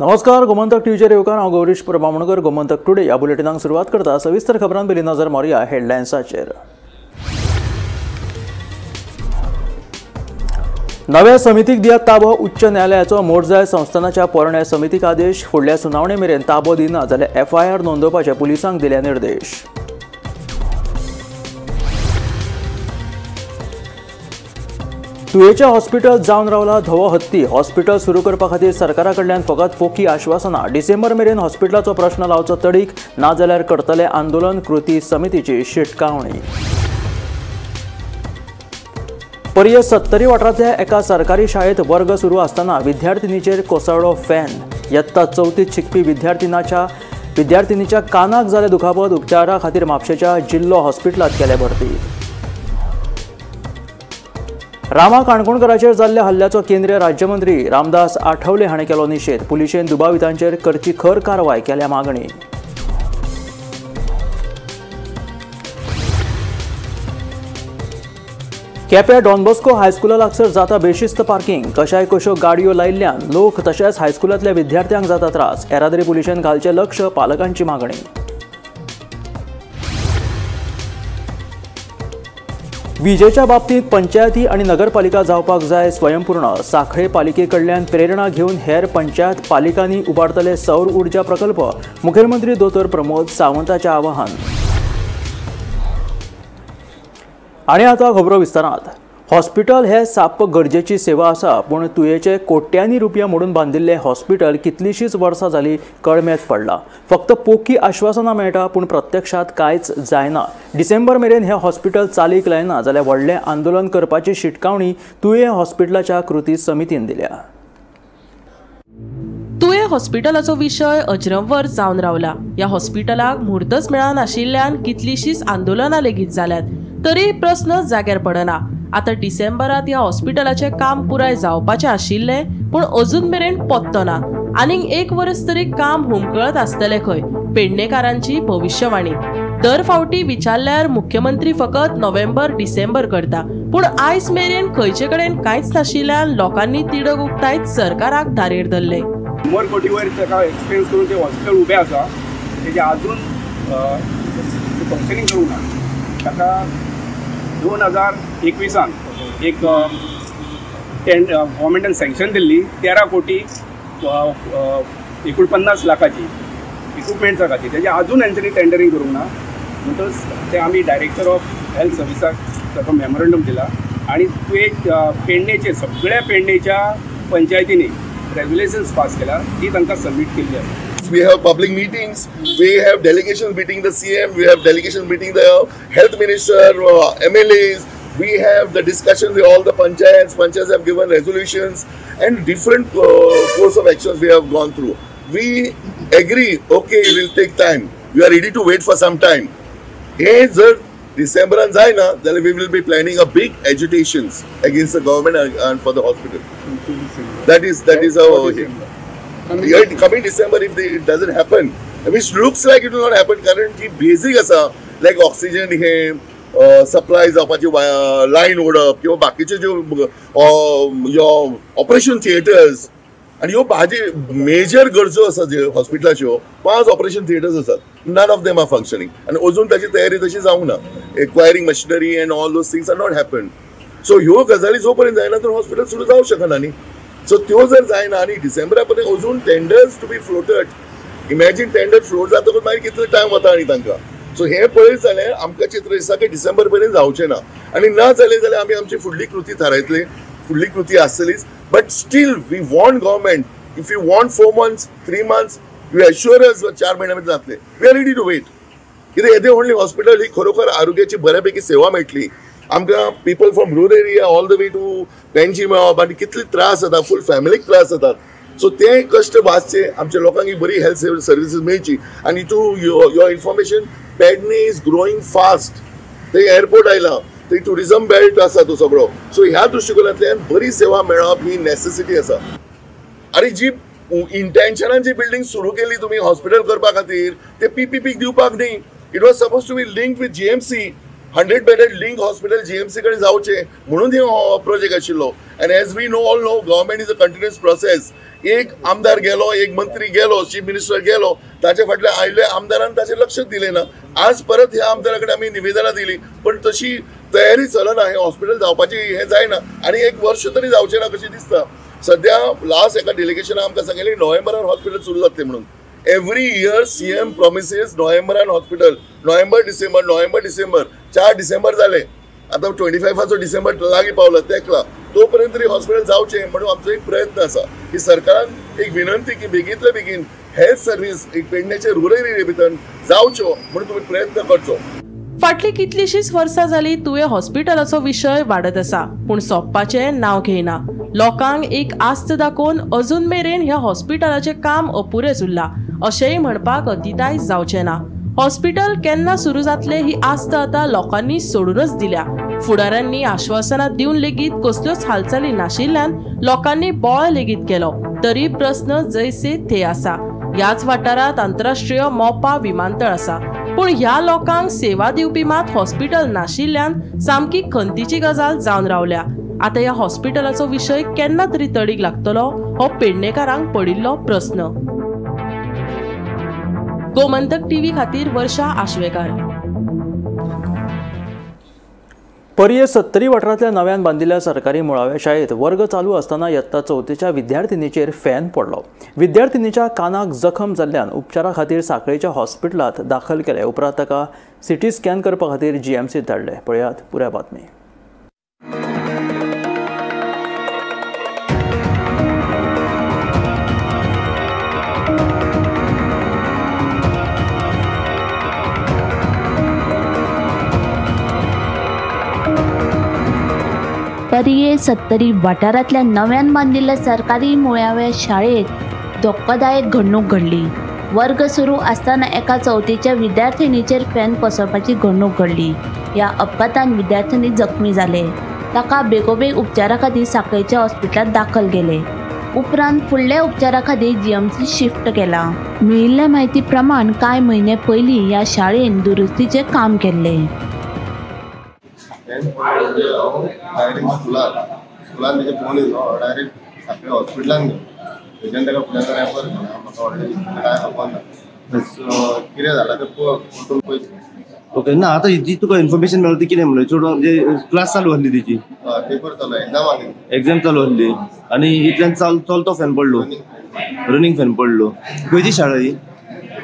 नमस्कार, गोमंतक टीव्हीचेर येवकार हांव गौरीश प्रभामणकर. गोमंतक टुडे ह्या बुलेटिनाक सुरवात करता. सविस्तर खबरां पयलीं नजर मारुया हेडलायन्साचेर. नव्या समितीक दियात ताबो. उच्च न्यायालयाचो मोडजाय संस्थानाच्या पोरण्या समितीक आदेश. फुडल्या सुनावणे मेरेन ताबो दिना जाल्यार FIR नोंदोवपाचे पुलिसांक दिले निर्देश. तुयेचे हॉस्पिटल जावन रावला धवो हत्ती. हॉस्पिटल सुरू करपा खातीर सरकारा कडल्यान फकत फोकी आश्वासनां. डिसेंबर मेरेन हॉस्पिटलाचो प्रश्न लावचो तडीक, ना जाल्यार करतले आंदोलन. कृती समितीची शिटकावणी. पर्ये 70 वाठारांतल्या एका सरकारी शाळेत वर्ग सुरू आसतना विद्यार्थिनीचेर कोसळ्ळो फॅन. इयत्ता 4थीत शिकपी विद्यार्थिनीच्या कानाक जाले दुखापत. उपचारा खातीर म्हापशेच्या जिल्लो हॉस्पिटलांत केले भरती. रामा काणकोणकरांचेर जाल्ल्या हल्ल्याचो केंद्रीय राज्यमंत्री रामदास आठवले हाणें केलो निशेध. पुलिशेन दुबावितांचेर करची खर कारवाय केल्या मागणी. केप्यां डॉन बॉस्को हायस्कुला लागसार जाता बेशिस्त पार्किंग. कशाय कश्यो गाडयो लायिल्ल्यान लोक तशेंच हायस्कुलांतल्या विद्यार्थ्यांक जाता त्रास. येरादारी पुलिशेन घालचें लक्ष, पालकांची मागणी. विजेच्या बाबतीत पंचायती आणि नगरपालिका जावपाक जाय स्वयंपूर्ण. सांखळे पालिके कडल्यान प्रेरणा घेवन हेर पंचायत पालिकांनी उबारतले सौर उर्जा प्रकल्प. मुखेलमंत्री दोतोर प्रमोद सावंताचें आवाहन. आणि आता खबरो विस्तारांत. हॉस्पिटल हे साप्प गरजेची सेवा आसा, पूण तुयेचे कोट्यांनी रुपया मोडून बांदिल्ले हॉस्पिटल कितलीशींच वर्सां जाली कळमेत पडला. फक्त पोकी आश्वासनां मेळटा, पूण प्रत्यक्षात कांयच जायना. डिसेंबर मेरेन हे हॉस्पिटल चालीक लायना जाल्यार व्हडलें आंदोलन करपाची शिटकावणी तुये हॉस्पिटलाच्या कृती समितीन दिल्या. तुये हॉस्पिटलाचो विशय अजरंवर जावन रावला. ह्या हॉस्पिटलाक म्हुर्तच मेळनाशिल्ल्यान कितलीशींच आंदोलनां लेगीत जाल्यात, तरी प्रस्न जाग्यार पडना. आता डिसेंबरात ह्या हॉस्पिटलाचे काम पुराय जावपाचे आशिल्ले, पूण अजून मेरेन पत्तो ना. आनीक 1 वर्स तरी काम हुमकळत आसतले खंय. पेडणेकारांची भविष्यवाणी. दर फावटी विचारल्यार मुख्यमंत्री फकत नोव्हेंबर-डिसेंबर करता, पूण आयज मेरेन खंयचे कडेन कांयच नाशिल्ल्यान लोकांनी तिडक उक्तायत सरकाराक धारेर धरले. 100 कोटी वयर ताका एक्सपेन्स करून ते हॉस्पिटल उबें आसा, तेजे आजून फंक्शनींग करूंक ना. ताका 2021 एक गव्हर्मेंटान सँक्शन दिल्ली 13 कोटी 49 लाखाची इक्विपमेंट्सा खातीर. तेजे आजून तांच्यांनी टेंडरींग करूंक ना. म्हणटच ते आमी डायरेक्टर ऑफ हेल्थ सर्विसाक ताका मेमोरंडम दिला. आनी पेडणेचे सगळ्या पेडणेच्या पंचायतींनी रेग्युलेशन्स पास केला, ती तांकां सबमीट केल्ली आसा. We have public meetings, we have delegations meeting the CM, we have delegations meeting the health minister, MLAs, we have the discussions with all the panchayats. Panchayats have given resolutions and different course of actions we have gone through. We agree, okay, it will take time. We are ready to wait for some time. If December and Zaina, then we will be planning a big agitations against the government and for the hospital. That is our coming December, if it doesn't happen, which looks like it will not happen, कारण की basic असा like oxygen हे supply जावपाची line ओडप किंवा बाकीचे ज्यो operation theatres आणि ह्यो भाजी मेजर गरजो आसा जे हॉस्पिटलाच्यो 5 ऑपरेशन थिएटर्स आसात. None of them are functioning आणि अजून ताची तयारी तशी जावंक ना. Acquiring machinery and all those things are not happen. So ह्यो गजाली जो पर्यंत जायना तर हॉस्पिटल सुरू जावंक शकना न्ही. सो त्यो जर जायना आनी डिसेंबरा पर्यंत अजून tenders to be floated. Imagine tender float जातकच मागीर कितलो टायम वता आनी तांकां. सो हे पळयत जाल्यार आमकां चित्र दिसता की डिसेंबर पर्यंत जावचें ना. आनी ना जालें जाल्यार आमी आमची फुडली कृती थारायतले. फुडली कृती आसतलीच. But still we want government, if you want 4 months, 3 months, you assure us 4 महिन्या भितर जातले. We are ready to wait. कित्याक येदे व्हडली हॉस्पिटल ही खरोखर आरोग्याची बऱ्यापैकी सेवा मेळटली. आमकां people from rural area all the way to pension मेळप आनी कितले त्रास जाता, फूल फॅमिलीक त्रास जातात. सो ते कश्ट वाचचे, आमच्या लोकांक ही बरी हेल्थ सर्विसीस मेळची. आनी to your information, Pedne is growing fast. थंय एअरपोर्ट आयला, थंय टुरिझम बेल्ट आसा तो सगळो. सो ह्या दृश्टिकोनांतल्यान बरी सेवा मेळप ही नेसेसिटी आसा. आनी जी इंटेन्शनान जी बिल्डिंग सुरू केली तुम्ही हॉस्पिटल करपा खातीर, ते PPP दिवपाक न्ही. It was suppose to be linked with GMC. 100 bedded link hospital GMC कडे जावचे म्हणून हो प्रोजेक्ट आशिल्लो. And as we know all know government is a continuous process. एक आमदार गेलो, एक मंत्री गेलो, चीफ मिनिस्टर गेलो, ताचे फाटले आयले आमदारान ताचेर लक्ष दिले ना. आज परत ह्या आमदाराकडे आम्ही निवेदनां दिली पण तशी तयारी चलना. हे हॉस्पिटल जावपाची हे जायना आणि एक वर्ष तरी जावचे ना कशी दिसता. सध्या लास्ट एका डेलिगेशनान आमकां सांगिल्लें नोव्हेंबरान हॉस्पिटल सुरू जातलें म्हणून. एवरी इयर सीएम प्रॉमिसेस नोव्हेंबरान हॉस्पिटल, नोव्हेंबर डिसेंबर 4 डिसेंबर जाले. आता 25 डिसेंबर लागीं पावला तेकला तोपर्यंत तरी हॉस्पिटल जावचे म्हणून आमचो एक प्रयत्न आसा की सरकारान एक विनंती की बेगींतल्या बेगीन हेल्थ सर्व्हिस एक पेडणेचे रुरल एरिया भितर जावच्यो म्हणून तुम्ही प्रयत्न करचो. फाटली कितलीशीच वर्सां जाली तुवें हॉस्पिटलाचो विशय वाडत आसा पूण सोंपपाचें नांव घेयना. लोकांक एक आस्त दाखोवन अजून मेरेन ह्या हॉस्पिटलाचें काम अपुरेच उरलां अशेंय म्हणपाक अतिताय जावचें ना. हॉस्पिटल केन्ना सुरू जातलें ही आस्त आतां लोकांनी सोडूनच दिल्या. फुडाऱ्यांनी आश्वासनां दिवन लेगीत कसल्योच हालचाली नाशिल्ल्यान लोकांनी बोळ लेगीत केलो तरी प्रस्न जैसे थे आसा. ह्याच वाठारांत आंतरराष्ट्रीय मोपा विमानतळ आसा पूण ह्या लोकांक सेवा दिवपी मात हॉस्पिटल नाशिल्ल्यान सामकी खंतीची गजाल जावन रावल्या. आता ह्या हॉस्पिटलाचो विशय केन्ना तरी तडीक लागतलो हो पेडणेकारांक पडिल्लो प्रस्न. गोमंतक टीव्ही खातीर वर्षा आश्वेकार. पर्ये 70 वाठारांतल्या नव्यान बांदिल्ल्या सरकारी मुळाव्या शाळेत वर्ग चालू असताना इयत्ता 4थीच्या विद्यार्थिनीचेर फॅन पडलो. विद्यार्थिनीच्या कानाक जखम जाल्ल्यान उपचारा खातीर सांखळेच्या हॉस्पिटलांत दाखल केले. उपरांत ताका सिटी स्कॅन करपा खातीर जीएमसीत धाडले. पळयात पुराय बातमी. पर्ये 70 वाठारांतल्या नव्यान बांदिल्ल्या सरकारी मुळाव्या शाळेत धोक्कादायक घडणूक घडली. वर्ग सुरू असताना एका 4थीच्या विद्यार्थिनीचेर फॅन पसरपाची घडणूक घडली. ह्या अपघातान विद्यार्थिनी जखमी जाले. ताका बेगोबेग उपचारा खातीर सांखळेच्या हॉस्पिटलांत दाखल केले. उपरांत फुडल्या उपचारा खातीर जीएमसी शिफ्ट केला. मेळिल्ल्या म्हायती प्रमाण कांय म्हयने पयलीं ह्या शाळेन दुरुस्तीचें काम केल्ले. डायरेक्ट स्कुलान तेजे फोन येयलो डायरेक्ट सांखळे हॉस्पिटलान गेलो. थंयच्यान ताका फुडें रेफर केलें. म्हाका ऑलरेडी काय खबर ना कितें जालां तें वचून पळयतलें. ओके ना आता जी तुका इन्फॉर्मेशन मेळ्ळी ती कितें म्हणलें चेडूं म्हणजे क्लास चालू आसली तेची पेपर चालू एग्जाम चालू आसली आनी इतल्यान चलतो फॅन पडलो रनिंग फॅन पडलो. खंयची शाळा ही?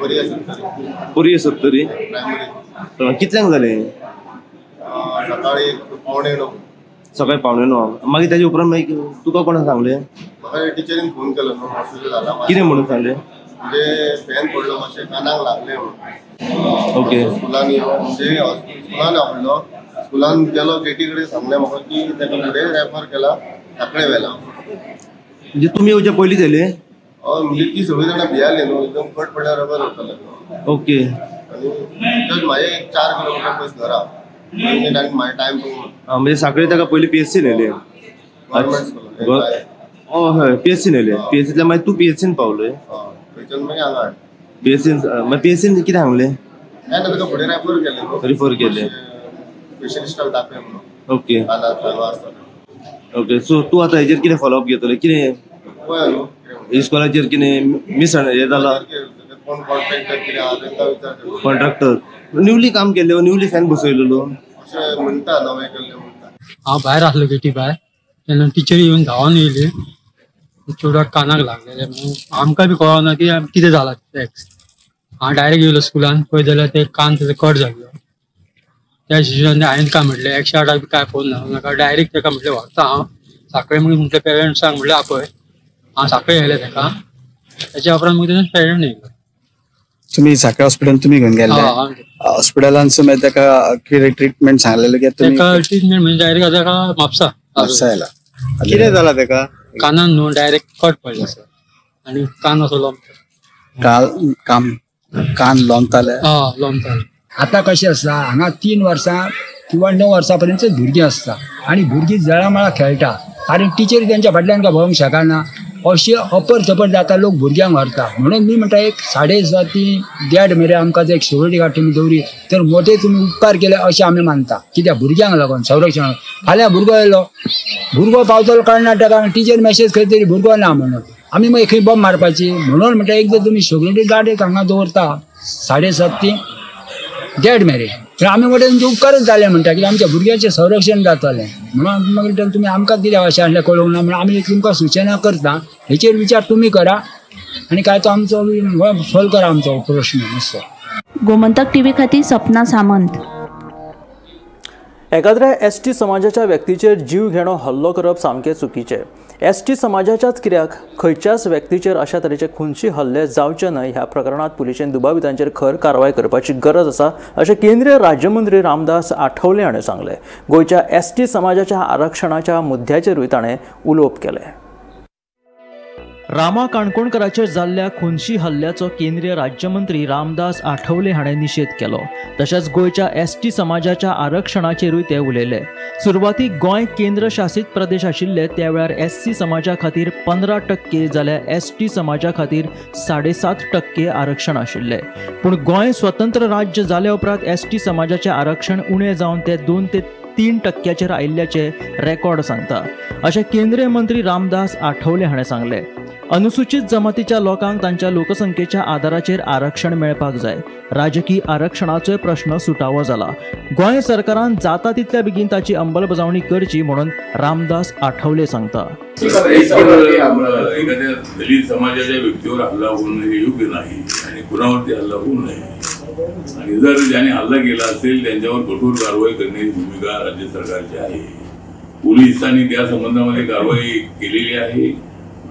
पर्ये 70 प्रायमरी. कितल्यांक जालें? सकाळी 9:15. सकाळी 9:15. मागीर ताजे उपरांत मागीर तुका कोणा सांगलें? म्हाका टिचरीन फोन केलो न्हू हॉस्पिटल जाला कितें म्हणून सांगलें? म्हणजे फॅन पडलो मातशें कानाक लागलें म्हणून. ओके. स्कुलान म्हणजे स्कुलान आवडलो. स्कुलान गेलो गेटी कडेन सांगलें म्हाका की ताका फुडें रेफर केला सांखळे व्हेला. म्हणजे तुमी येवचे पयलींच येयले? म्हणजे ती सगळीं जाणां भियाले न्हू एकदम कट पडल्यार रबर उरतलो. ओके. आनी जस्ट म्हाजे 4 किलोमिटर पयस घरा टाइम म्हणजे सांखळे ताका पयलीं पीएचसी नेले. हय पीएचसी नेले. पीएचसींतल्यान मागीर तूं पीएचसीन पावलोय. पीएचसीन कितें सांगलें? ताका फुडें रेफर केलें. स्पेशलिस्टाक दाखय म्हणून. Okay okay. सो तूं आतां हेजेर कितें फॉलोअप घेतलें? कितें इस्कॉलाचेर कितें मिस हें जालां? कॉन्ट्रॅक्टर न्यूली काम केल्लें न्यूली फॅन बसयलेलो अशें म्हणटा नवें केल्लें म्हणटा. हांव भायर आसलो गेटी भायर तेन्ना टिचरी येवन धांवन येयली. चेडवाक कानाक लागलेलें आमकां बी कळना की कितें जालां टॅक्स. हांव डायरेक्ट येयलो स्कुलान पळय जाल्यार ते कान तेजो कट जाल्लो. त्या सिच्युएशनान हांवें काय म्हटलें 108 बी काय फोन नाका डायरेक्ट ताका म्हटलें व्हरता हांव सांखळे म्हणून म्हटलें पेरंट्सांक म्हटलें आपय हांव सांखळे व्हेलें ताका. त्याच्या उपरांत मागीर तेजो पेरंट येयलो. तुम्ही सांखळे हॉस्पिटल तुम्ही घेऊन गेले हॉस्पिटलान ताका कितें ट्रीटमेंट सांगलेलें की ट्रीटमेंट म्हणजे डायरेक्ट ताका म्हापसा कितें जालां ताका? कानान न्हू डायरेक्ट कट पडलो सर आनी कान असो कान लोंबताले. लोंबताले. आतां कशें आसता हांगा 3 वर्सां किंवा 9 वर्सां पर्यंत भुरगीं आसता आनी भुरगीं जळामळा खेळटा कारण टिचरी तेंच्या फाटल्यान काय भोंवंक शकना. अशी अपर चपट जाता लोक भुरग्यांक व्हरता. म्हणून मी म्हणटा एक 7:30 देड मेरे आमकां जर एक सिक्युरिटी गार्ड तुमी दवरी तर मोठे तुमी उपकार केले अशें आमी मानता. कित्याक भुरग्यांक लागून संरक्षण. फाल्यां भुरगो येयलो, भुरगो पावतलो कर्नाटकाक, टीचर मेसेज खंय तरी भुरगो ना म्हणून आमी मागीर खंय बॉम्ब मारपाची. म्हणून म्हणटा एक जर तुमी सिक्युरिटी गार्ड एक हांगा दवरता 7:30 देड मेरे तर आमी मोठे तुमचे उपकारच जाले म्हणटा की आमच्या भुरग्यांचें संरक्षण जातलें. म्हणून मागीर तुमी आमकां कित्याक अशें आसलें कळोवंक ना म्हणून आमी तुमकां सूचना करता. हेचेर विचार तुमी करा आनी काय तो आमचो सॉल्व करा आमचो प्रश्न मातसो. गोमंतक टीव्ही खातीर सपना सामंत. एखाद्या एसटी समाजाच्या व्यक्तीचेर जीव घेणो हल्लो करप सामकें चुकीचें. एसटी समाजाच्याच कित्याक खंयच्याच व्यक्तीचेर अशा तरेचे खुनशी हल्ले जावचे न्हय. ह्या प्रकरणात पुलिशेन दुबावितांचेर खर कारवाय करपाची गरज आसा अशें केंद्रीय राज्यमंत्री रामदास आठवले हाणें सांगलें. गोंयच्या एसटी समाजाच्या आरक्षणाच्या मुद्द्याचेरूय ताणें उलोवप केलें. रामा काणकोणकराचेर जाल्ल्या खुनशी हल्ल्याचो केंद्रीय राज्यमंत्री रामदास आठवले हाणें निशेध केलो. तशेंच गोंयच्या एसटी समाजाच्या आरक्षणाचेरूय ते उलयले. सुरवातीक गोंय केंद्र शासीत प्रदेश आशिल्ले त्या वेळार एससी समाजा खातीर 15% जाल्यार एसटी समाजा खातीर 7.5% आरक्षण आशिल्ले. पूण गोंय स्वतंत्र राज्य जाल्या उपरांत एसटी समाजाचें आरक्षण उणें जावन ते 2 ते 3% आयिल्ल्याचे रेकॉर्ड सांगता अशें केंद्रीय मंत्री रामदास आठवले हाणें सांगलें. अनुसूचित जमातीच्या लोकांक तांच्या लोकसंख्येच्या आदाराचेर आरक्षण मेळपाक जाय. राजकीय आरक्षणाचोय प्रश्न सुटावो जाला. गोंय सरकारान जाता तितल्या बेगीन ताची अंमलबजावणी करची म्हणून रामदास आठवले सांगता. एखाद्या दलित समाजाच्या व्यक्तीवर हल्ला होऊन हे योग्य नाही आणि कुणावरती हल्ला होऊ नये. आणि जर ज्याने हल्ला केला असेल त्यांच्यावर कठोर कारवाई करण्याची भूमिका राज्य सरकारची आहे. पोलिसांनी त्या संबंधामध्ये कारवाई केलेली आहे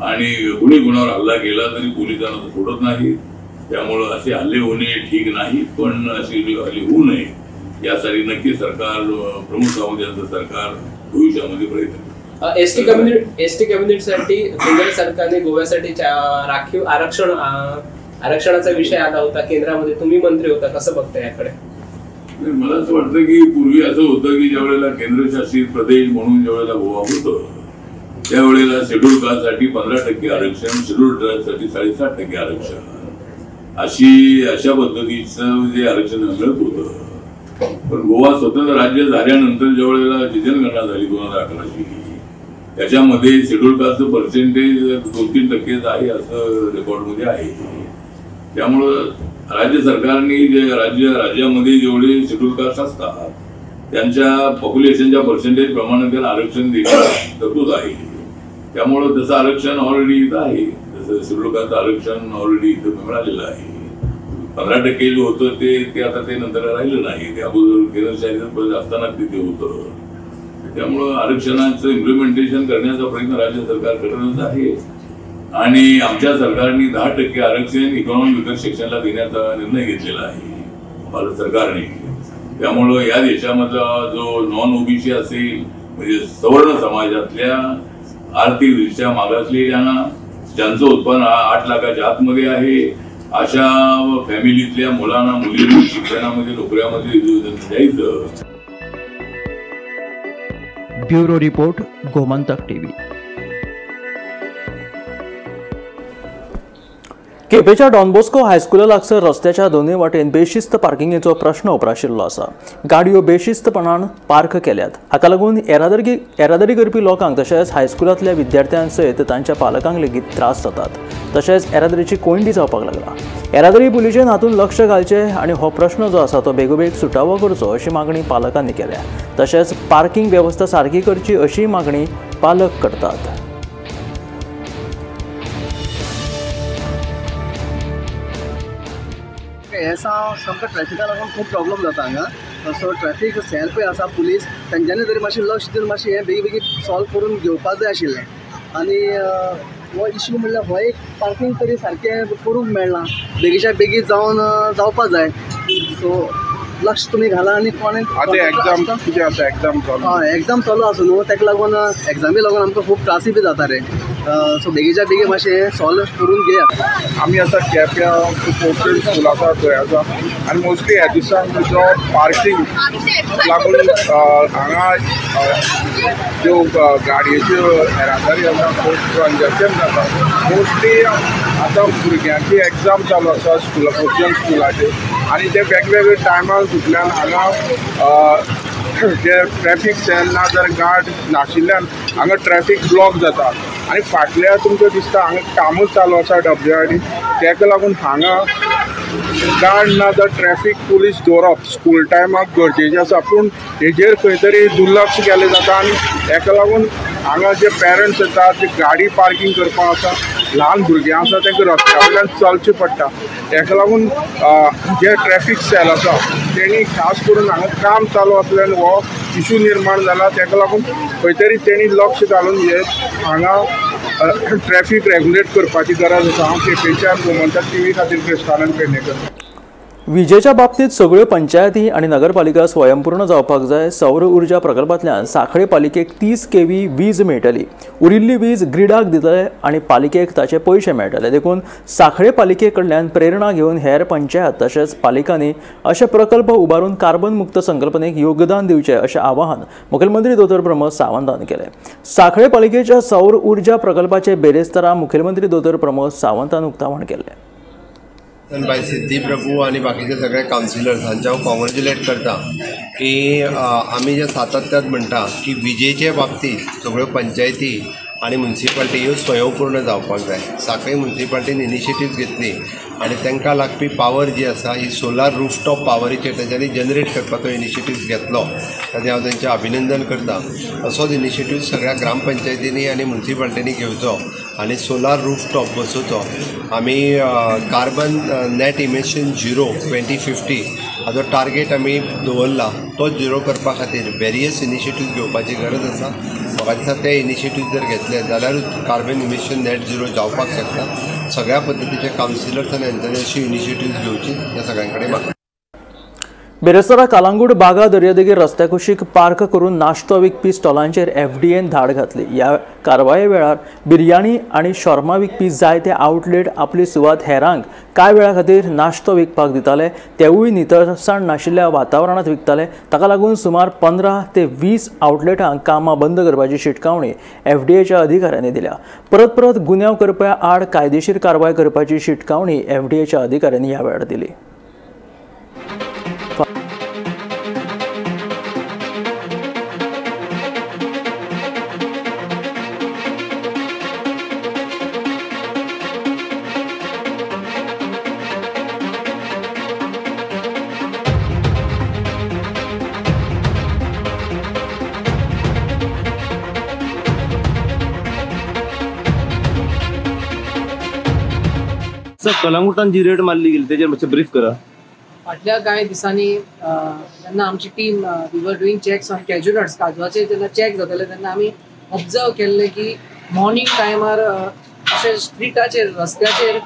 आणि कुणी कुणावर हल्ला केला तरी पोलिसांना सोडत नाही. त्यामुळं असे हल्ले होणे ठीक नाही, पण असे हल्ले होऊ नये यासाठी नक्की सरकार प्रमुख सावंतांचं सरकार भविष्यामध्ये प्रयत्न. एसटी कम्युनिटीसाठी केंद्र सरकारने गोव्यासाठी राखीव आरक्षणाचा विषय आला होता केंद्रामध्ये. तुम्ही मंत्री होता, कसं बघता याकडे? मला असं वाटतं की पूर्वी असं होतं की ज्या वेळेला केंद्रशासित प्रदेश म्हणून ज्या वेळेला गोवा होतं त्यावेळेला शेड्यूल कास्टसाठी 15% आरक्षण, शेड्यूल ट्राईबसाठी 7.5% आरक्षण अशा पद्धतीचं जे आरक्षण मिळत होतं. पण गोवा स्वतंत्र राज्य झाल्यानंतर ज्या वेळेला जनगणना झाली 2018ची त्याच्यामध्ये शेड्यूल कास्टचं पर्सेंटेज 2-3% आहे असं रेकॉर्डमध्ये आहे. त्यामुळं राज्य सरकारने राज्यामध्ये जेवढे शेड्यूल कास्ट असतात त्यांच्या पॉप्युलेशनच्या पर्सेंटेज प्रमाणे त्यांना आरक्षण देण्याची तरतूद आहे. त्यामुळं तसं आरक्षण ऑलरेडी इथं आहे. जसं शेड्यूल कास्ट आरक्षण ऑलरेडी इथं मिळालेलं आहे. 15% जे होतं ते आता ते नंतर राहिलं नाही. ते अगोदर केंद्रशासित असताना तिथे होतं. त्यामुळं आरक्षणाचं इम्प्लिमेंटेशन करण्याचा प्रयत्न राज्य सरकार करतच आहे. आणि आमच्या सरकारने 10% आरक्षण इकॉनॉमिक विकास सेक्शनला देण्याचा निर्णय घेतलेला आहे भारत सरकारने. त्यामुळं या देशामधला जो नॉन ओबीसी असेल म्हणजे सवर्ण समाजातल्या आर्थिकदृष्ट्या मागासलेल्यांना ज्यांचं उत्पन्न 8 लाखाच्या आतमध्ये आहे अशा फॅमिलीतल्या मुलांना मुलींना शिक्षणामध्ये नोकऱ्यामध्ये द्यायचं. Bureau report, Gomantak TV. केपेच्या डॉनबॉस्को हायस्कुला लागसर रस्त्याच्या दोनूय वाटेन बेशिस्त पार्किंगेचो प्रश्न उप्राशिल्लो आसा. गाडयो बेशिस्तपणान पार्क केल्यात. हाका लागून येरादारी करपी लोकांक तशेंच हायस्कुलांतल्या विद्यार्थ्यांसयत तांच्या पालकांक लेगीत त्रास जातात. तशेंच येरादारीची कोंडी जावपाक लागला. येरादारी पुलिशेन हातून लक्ष घालचें आनी हो प्रश्न जो आसा तो बेगोबेग सुटावो करचो अशी मागणी पालकांनी केल्या. तशेंच पार्किंग वेवस्था सारकी करची अशी मागणी पालक करतात. हेसा सामको ट्रॅफिका लागून खूब प्रॉब्लम जाता हांगा. सो ट्रॅफिक सेल पळय आसा पुलीस तेंच्यांनी तरी मातशें लक्ष दिवन मातशें हें बेगीन सॉल्व करून घेवपाक जाय आशिल्लें. आनी हो इश्यू म्हणल्यार हो एक पार्किंग तरी सारकें करूंक मेळना. बेगीच्या बेगीन जावपाक जाय. सो लक्ष तुम्ही घाला आणि कोणी एग्जाम कितें आसा एग्जाम एग्जाम चालू आसा न्हू ताका लागून एग्जामी लागून आमकां खूब त्रासय बी जाता रे सो बेगीच्या बेगी मातशें सॉल्व करून घेया आमी आतां केप्यां पोस्टल स्कूल आसा थंय आसा आनी मोस्टली ह्या दिसान जो पार्किंग लागून हांगा ज्यो गाडयेच्यो येरादारी आसा खूब कंजशन जाता मोस्टली आतां भुरग्यांची एग्जाम चालू आसा पोस्टल स्कुलाचे आनी ते वेगवेगळे टायमार सुटल्यान हांगा जे ट्रॅफिक सेल ना जाल्यार गार्ड नाशिल्ल्यान हांगा ट्रॅफिक ब्लॉक जाता आनी फाटल्या तुमकां दिसता हांगा कामूच चालू आसा WRD तेका लागून हांगा गार्ड ना जाल्यार ट्रॅफिक पुलीस दवरप स्कूल टायमाक गरजेचें आसा पूण हेजेर खंय तरी दुर्लक्ष केलें जाता आनी हेका लागून हांगा जे पेरंट्स येतात ते गाडी पार्किंग करपाक आसा ल्हान भुरग्यां आसा तांकां रस्त्या वयल्यान चलचें पडटा तेका लागून जे ट्रॅफिक सेल आसा तेणी खास करून हांगा काम चालू आसल्यान हो इशू निर्माण जाला तेका लागून खंय तरी तेणी लक्ष घालून हे हांगा ट्रॅफिक रेग्युलेट करपाची गरज आसा हांव केपेंच्यान गोमंतक TV खातीर कृष्णानंद पेडणेकर विजेच्या बाबतीत सगळ्यो पंचायती आणि नगरपालिका स्वयंपूर्ण जावपाक जाय सौर उर्जा प्रकल्पांतल्यान सांखळे पालिकेक 30 kV वीज मेळटली उरिल्ली वीज ग्रिडाक दितले आणि पालिकेक ताचे पयशे मेळटले देखून सांखळे पालिके कडल्यान प्रेरणा घेवन हेर पंचायत तशेंच पालिकांनी अशे प्रकल्प उबारून कार्बन मुक्त संकल्पनेक योगदान दिवचें अशें आवाहन मुखेलमंत्री दोतोर प्रमोद सावंतान केलें सांखळे पालिकेच्या सौर उर्जा प्रकल्पाचे बेरेस्तारा मुखेलमंत्री दोतोर प्रमोद सावंतान उक्तावण केलें बाय सिद्धी प्रभू आणि बाकीचे सगळे कावन्सिलर्स हांचे हांव कॉंग्रॅच्युलेट करता की आमी जे सातत्यान म्हणटा की विजेचे बाबतीत सगळ्यो पंचायती आणि म्युन्सिपाल्टी ह्यो स्वयंपूर्ण जावपाक जाय सांखळे म्युन्सिपाल्टीन इनिशिएटीव्ह घेतली आणि तांकां लागपी पावर जी आसा ही सोलार रूफटॉप पावरीचेर तेंच्यांनी जनरेट करपाचो इनिशिएटीव्ह घेतलो ताचें हांव तेंचें अभिनंदन करता असोच इनिशिएटीव्ह सगळ्या ग्रामपंचायतींनी आनी म्युन्सिपाल्टींनी घेवचो आणि सोलार रूफटॉप बसोवचो आमी कार्बन नेट इमिशन 2050 हाजो टार्गेट आमी दवरला तो झिरो करपा खातीर वेरियस इनिशिएटीव्ह घेवपाची गरज आसा म्हाका दिसता ते इनिशिएटीव्ह जर घेतले जाल्यारूच कार्बन इमिशन नेट झिरो जावपाक शकता सगळ्या पद्दतीचे कावन्सिलर्स आनी हांच्यानी अशी इनिशिएटीव्ह घेवची ह्या सगळ्यां कडेन म्हाका बेरेस्तारा कालांगूट बागा दर्यादेगेर रस्त्या कुशीक पार्क करून नाश्तो विकपी स्टॉलांचेर FDAन धाड घातली ह्या कारवाये वेळार बिर्याणी आणि शॉर्मा विकपी जायते आउटलेट आपली सुवात हेरांक कांय वेळा खातीर नाश्तो विकपाक दिताले तेवूय नितळसाण नाशिल्ल्या वातावरणात विकताले ताका लागून सुमार 15 ते 20 आउटलेटांक कामां बंद करपाची शिटकावणी FDAच्या अधिकाऱ्यांनी दिल्या परत परत गुन्यांव करप्या आड कायदेशीर कारवाय करपाची शिटकावणी FDAच्या अधिकाऱ्यांनी ह्या वेळार दिली सर कलांगुटान जी रेड मारली गेली त्याच्यावर मातशें ब्रीफ करा फाटल्या कांय दिसांनी जेन्ना आमची team we were doing checks on cashew nuts काजवाचे जेन्ना चॅक जाताले तेन्ना आमी ऑब्जर्व केल्ले की मॉर्निंग टायमार अशे स्ट्रिटाचेर रस्त्याचेर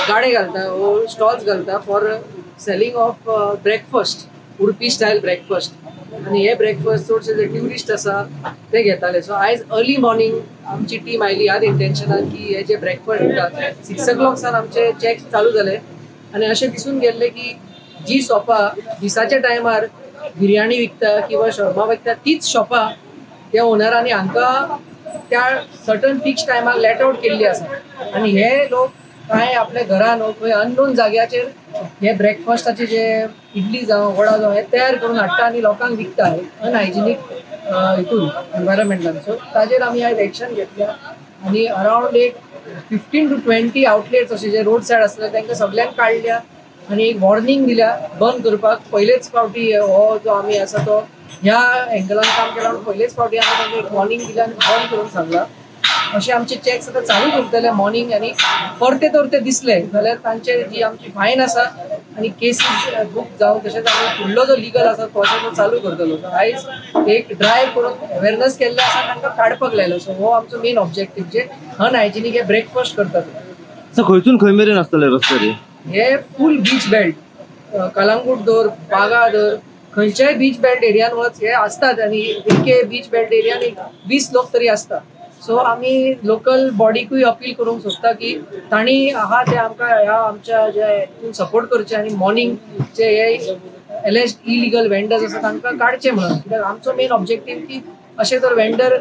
गाडे घालता वो स्टॉल्स घालता for selling of breakfast Udupi style breakfast आणि हे ब्रेकफास्ट चडशे जे ट्युरिस्ट आसा ते घेताले सो आयज अर्ली मॉर्निंग आमची टीम आयली ह्याच इंटेन्शनान की हे जे ब्रेकफास्ट दितात 6 o'clock सान आमचे चॅक चालू जाले आणि अशें दिसून गेल्ले की जी शॉपां दिसाच्या टायमार बिर्याणी विकता किंवा शॉर्मा विकता तीच शॉपां त्या ओनरांनी हांकां त्या सर्टन फिक्स टायमार लेट आउट केल्ली आसा आणि हे लोक काय आपल्या घरान खंय अननोन जाग्याचेर हे ब्रेकफास्टाचे जे इडली जावं वडा जावं हे तयार करून हाडटा आणि लोकांक विकता अनहायजिनीक हितून एनवायरमेंटान सो ताजेर आमी आयज एक्शन घेतल्या आणि अरावंड एक 15 to 20 आउटलेट्स असे जे रोड सायड आसले तांकां सगळ्यांक काडल्या आणि एक वॉर्निंग दिल्या बंद करपाक पहिलेच फावटी हो जो आमी आसा तो ह्या एंगलान काम केला पहिलेच फावटी आमी तांकां एक वॉर्निंग दिल्या आनी बंद करून सांगला अशें आमचे चॅक्स आतां चालूच उरतले मॉर्निंग आणि परते तरते दिसले जाल्यार तांचे जी आमची फायन आसा आणि केसीस बूक जावं तशेंच आमी फुडलो जो लिगल आसा तो चालू करतलो सो आयज एक ड्रायव्ह करून अवेरनेस केल्ले आसा तांकां काडपाक लायलो सो हो आमचो मेन ऑब्जेक्टीव जे अनहायजिनीक हे ब्रेकफास्ट करतात खंयसून खंय मेरेन आसतले रस्ते हे फूल बीच बेल्ट कलंगूट धर, बागा धर, खंयच्याय बीच बेल्ट एरियान वच हे असतात आणि एक बीच बेल्ट एरियान 20 लोक तरी असतात. सो आम्ही लोकल बॉडीकूय अपील करूंक सोदता की तांणी आहा ते आमकां ह्या आमच्या जे सपोर्ट करचे आणि मॉर्निंग जे हे एलेज्ड इलिगल वेंडर्स आसा तांकां काडचे म्हणून. कित्याक आमचो मेन ऑब्जेक्टीव की अशे तर वेंडर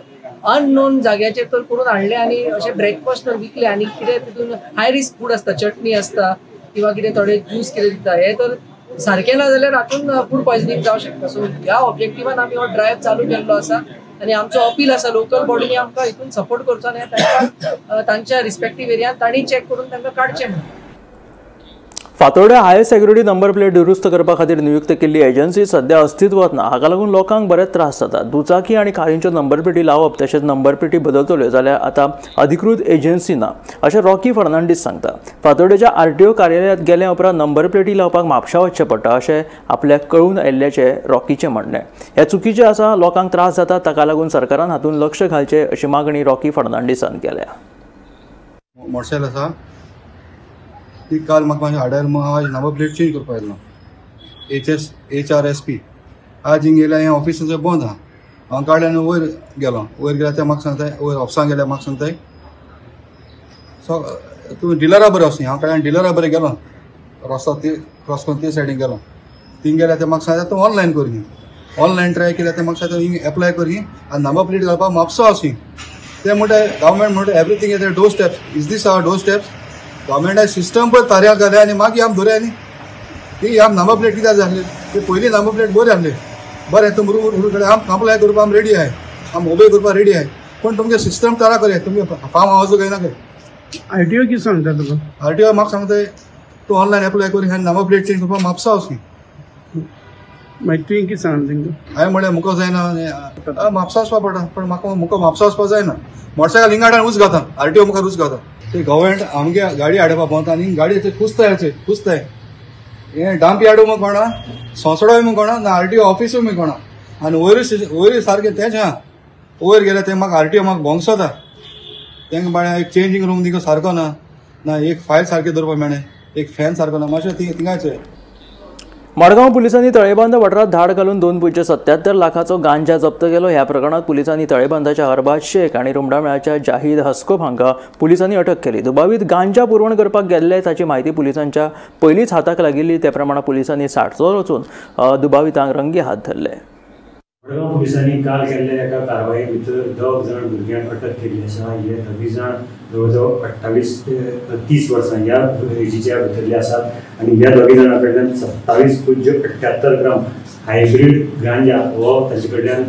अननोन जाग्याचेर तर करून हाडले आणि अशे ब्रेकफास्ट तर विकले आणि कितें तितून हाय रिस्क फूड असता, चटणी असता किंवा कितें थोडे ज्यूस कितें दिता हे तर सारकें ना जाल्यार हातून फूड पॉयझनिंग जावं शकता. सो ह्या ऑब्जेक्टिवान आमी हो ड्रायव्ह चालू केल्लो आसा आणि आमचो अपील आसा लोकल बॉडीनी आमकां हितून सपोर्ट करचो आनी तांकां तांच्या रिस्पेक्टीव एरियान तांणी चॅक करून तांकां काडचें म्हणून. फातोर्ड्या हाय सेक्युरिटी नंबर प्लेट दुरुस्त करपा खातीर नियुक्त केल्ली एजन्सी सध्या अस्तित्वात ना. हाका लागून लोकांक बरेच त्रास जातात. दुचाकी आनी कारंच्यो नंबर प्लेटी लावप तशेंच नंबर प्लेटी बदलतल्यो जाल्यार आतां अधिकृत एजन्सी ना अशें रॉकी फर्नांडीस सांगता. फातोर्डेच्या RTO कार्यालयांत गेले उपरांत नंबर प्लेटी लावपाक म्हापशा वचचें पडटा अशें आपल्याक कळून आयिल्ल्याचें रॉकीचें म्हणणें. हें चुकीचें आसा, लोकांक त्रास जाता, ताका लागून सरकारान हातूंत लक्ष घालचें अशी मागणी रॉकी फर्नांडीसान केल्या. मोटरसायकल आसा ती काल म्हाका म्हाज्या हाडार नंबर प्लेट चेंज करपा आयलो HRSP. आज हिंग गेल्यार हें ऑफिसाचें बंद आहा. हांव काडलें आनी वयर गेल्यार ते म्हाका सांगताय, वयर ऑफिसान गेल्यार म्हाका सांगताय सो तूं डिलरा बरें वच न्ही. हांव काडलें डिलरा बरें गेलो, रस्तो ते क्रॉस करून ते सायडीन गेलो. थिंग गेल्यार ते म्हाका सांगता तूं ऑनलायन कर ही. ऑनलायन ट्राय केल्यार ते म्हाका सांगता हिंग एप्लाय कर ही आनी नंबर प्लेट घालपाक म्हापसा वच ही. ते म्हणटा गव्हर्मेंट म्हणटा everything is door steps. Is this our door steps? गव्हर्मेंटान सिस्टम पळय ताऱ्या घाल्या आनी मागीर आमी धरया न्ही. ती आम नंबर प्लेट कित्याक जाय आसली? ती पयलीं नंबर प्लेट बरी आसली. बरें तुमी कडेन आम अप्लाय करपाक आमी रेडी आहाय, आमी ओबे करपाक रेडी आहाय. पूण तुमचे सिस्टम तारा करया, तुमगे फार्म हावस घेयना खंय. RTO कितें सांगता तुका? RTO म्हाका सांगताय तूं ऑनलायन एप्लाय कर आनी नंबर प्लेट चेंज करपाक म्हापसा वच न्ही. मागीर तुवें कितें सांगलें तेंकां? हांवें म्हळें मुको जायना, म्हापसा वचपा पडटा. पण म्हाका मुको म्हापसा वचपा जायना. मोटरसायकल हिंगा हाडून उच घाता, RTO मुखार उच घाता. ते गव्हर्मेंट आमगे गाडी हाडपा पावता आनी गाडयेचे कुसताय हें डांप यार्डू म्हूण कोणा, सोंसडोय म्हूण कोणा ना, RTO ऑफिसूय म्हूण कोणा. आनी वयर सारकें तेंच आहा. वयर गेल्यार ते म्हाका RTO म्हाका भोंगसोता. तेंकां बाळ्या एक चेंजींग रूम तिका सारको ना, एक फायल सारकें दवरपा मेळना, एक फॅन सारको ना, मातशें थिंगाचें. मडगांव पुलिसांनी तळेबांद वाठारात धाड घालून 2.77 लाखाचो गांजा जप्त केलो. ह्या प्रकरणात पुलिसांनी तळेबांदाच्या अरबाज शेख आणि रुमडामेळाच्या जाहीद हस्कोफ हांकां पुलिसांनी अटक केली. दुबावीत गांजा पुरवण करपाक गेल्ले ताची म्हायती पुलिसांच्या पयलींच हाताक लागिल्ली. ते प्रमाण पुलिसांनी सांठचो वचून दुबावितांक रंगे हात धरले. मडगांव पुलिसांनी काल केल्ल्या एका कारवाये भितर 10 जाण भुरग्यांक अटक केल्ली आसा. हे 10 जाण जवळजवळ 28 ते 30 वर्सां ह्या एजीच्या भितरले आसात आनी ह्या 2 जाणां कडल्यान 27.78 ग्राम हायब्रीड गांजा हो ताचे कडल्यान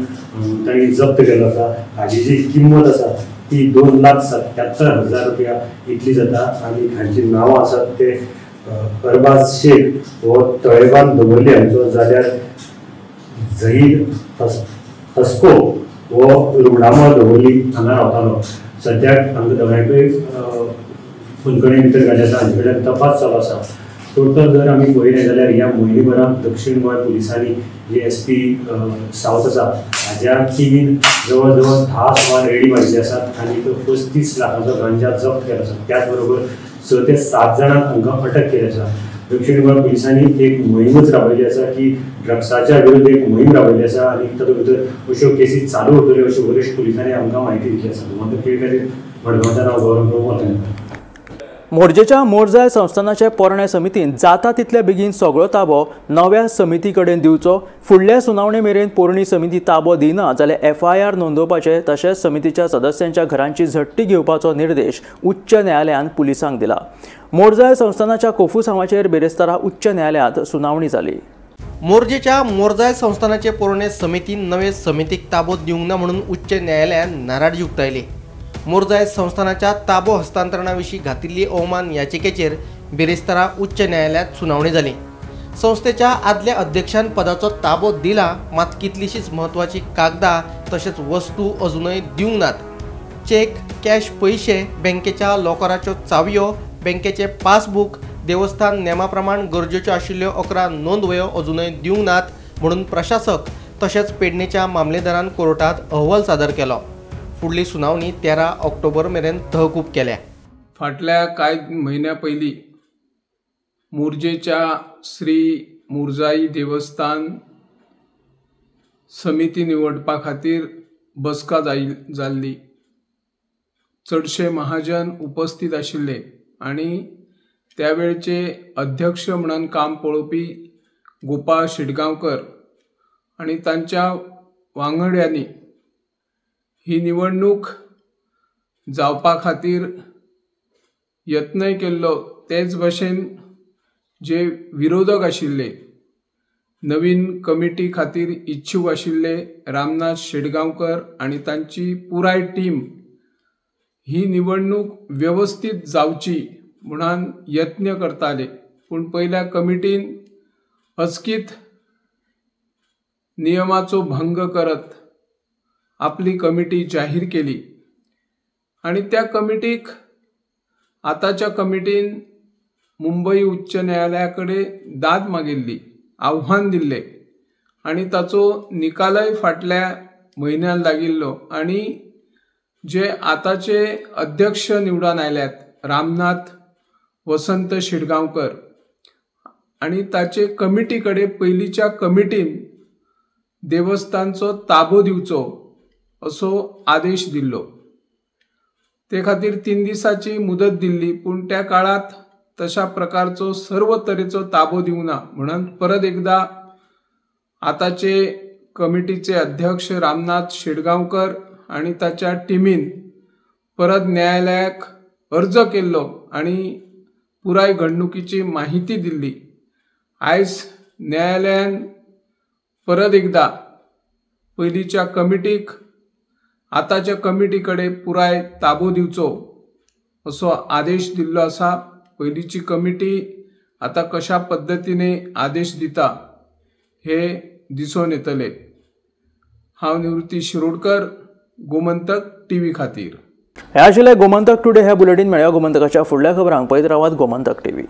तांणी जप्त केलो आसा. हाची जी किंमत आसा ती 2,77,000 रुपया इतली जाता आनी हांची नांवां आसात ते अरबाज शेख हो तळेबांद दवरले हांचो, जाल्यार झहीद हस्को हो रुमडामळ दवरली हांगा रावतालो. सद्याक हांगा दोगांयकूय खंयकणे भितर घाले आसा, हांचे कडल्यान तपास चालू आसा. टोटल जर आमी पळयलें जाल्यार ह्या म्हयनेभरांत दक्षिण गोंय पुलिसांनी जे SP सावथ आसा हाज्या टिमीन जवळ जवळ 10 सुमार रेडी मारिल्ले आसात आनी 35 लाखाचो गांजा जप्त केलो आसा. त्याच बरोबर 6 ते 7 जाणांक हांकां अटक केली आसा. दक्षिण गोंय पुलिसांनी एक मोहीमच राबयली आसा की ड्रग्साच्या विरुद्ध एक मोहीम राबयली आसा आनी तातूंत भितर अश्यो केसी चालू उरतल्यो अश्यो वरिश्ठ पुलिसांनी आमकां म्हायती दिली आसा. मात्र ते खातीर मडगांवच्यान हांव गौरव प्रभू. मोरजेच्या मोरजाय संस्थानाचे पोरणे समितीन जाता तितले बेगीन सगळो ताबो नव्या समिती कडेन दिवचो. फुडल्या सुनावणे मेरेन पोरणी समिती ताबो दिना जाल्यार FIR नोंदवपाचे तशेंच समितीच्या सदस्यांच्या घरांची झडटी घेवपाचो निर्देश उच्च न्यायालयान पुलिसांक दिला. मोरजाय संस्थानाच्या कोफू सांवाचेर बेरेस्तारा उच्च न्यायालयात सुनावणी जाली. मोरजेच्या मोरजाय संस्थानाचे पोरणे समितीन नवे समितीक ताबो दिवंक ना म्हणून उच्च न्यायालयान नाराजी उक्तायली. मोरजाय संस्थानाच्या ताबो हस्तांतरणाविशीं घातिल्ली अवमान याचिकेचेर बेरेस्तारा उच्च न्यायालयात सुनावणी जाली. संस्थेच्या आदल्या अध्यक्षान पदाचो ताबो दिला, मात कितलीशीच म्हत्वाची कागदां तशेंच वस्तू अजूनय दिवंक नात. चेक, कॅश पयशे, बँकेच्या लॉकराच्यो चावयो, बँकेचे पासबूक, देवस्थान नेमा प्रमाण गरजेच्यो आशिल्ल्यो 11 नोंदवयो अजूनय दिवंक नात म्हणून प्रशासक तशेंच पेडणेच्या मामलेदारान कोर्टात अहवाल सादर केलो. फुडली सुनावणी 13 ऑक्टोबर मेरेन तहकूब केल्या. फाटल्या कांय म्हयन्या पयलीं मोरजेच्या श्री मुरजाई देवस्थान समिती निवडपा खातीर बसका जाल्ली. चडशे महाजन उपस्थित आशिल्ले आणि त्यावेळचे अध्यक्ष म्हणून काम पळोवपी गोपाळ शिडगांवकर आणि तांच्या वांगड्यांनी ही निवडणूक जावपा खातीर यत्नय केल्लो. तेच भशेन जे विरोधक आशिल्ले, नवीन कमिटी खातीर इच्छुक आशिल्ले रामनाथ शेडगांवकर आणि तांची पुराय टीम ही निवडणूक व्यवस्थित जावची म्हणून यत्न करताले. पूण पहिल्या कमिटीन अचकीत नियमाचो भंग करत आपली कमिटी जाहीर केली आणि त्या कमिटीक आताच्या कमिटीन मुंबई उच्च न्यायालयाकडे दाद मागिल्ली, आव्हान दिल्ले आणि ताचो निकालय फाटल्या म्हयन्यान लागिल्लो. आणि जे आताचे अध्यक्ष निवडून आयल्यात रामनाथ वसंत शिडगांवकर आणि ताचे कमिटी कडे पयलींच्या कमिटीन देवस्थानचो ताबो दिवचो असो आदेश दिल्लो. ते खातीर 3 दिसाची मुदत दिल्ली, पूण त्या काळात तशा प्रकारचो सर्व तरेचो ताबो दिवना म्हणून परत एकदा आताचे कमिटीचे अध्यक्ष रामनाथ शेडगांवकर आणि ताच्या टिमीन परत न्यायालयाक अर्ज केल्लो आणि पुराय घडणुकीची माहिती दिल्ली. आयज न्यायालयान परत एकदा पयलींच्या कमिटीक आताच्या कमिटी कडेन पुराय ताबो दिवचो असो आदेश दिल्लो आसा. पयलींची कमिटी आता कशा पद्धतीने आदेश दिता हे दिसून येतले. हांव निवृत्ती शिरोडकर, गोमंतक टीव्ही खातीर. हे आशिल्ले गोमंतक टुडे. हे बुलेटिन मेळ्या गोमंतकाच्या फुडल्या खबरांक पळयत रावात गोमंतक टीव्ही.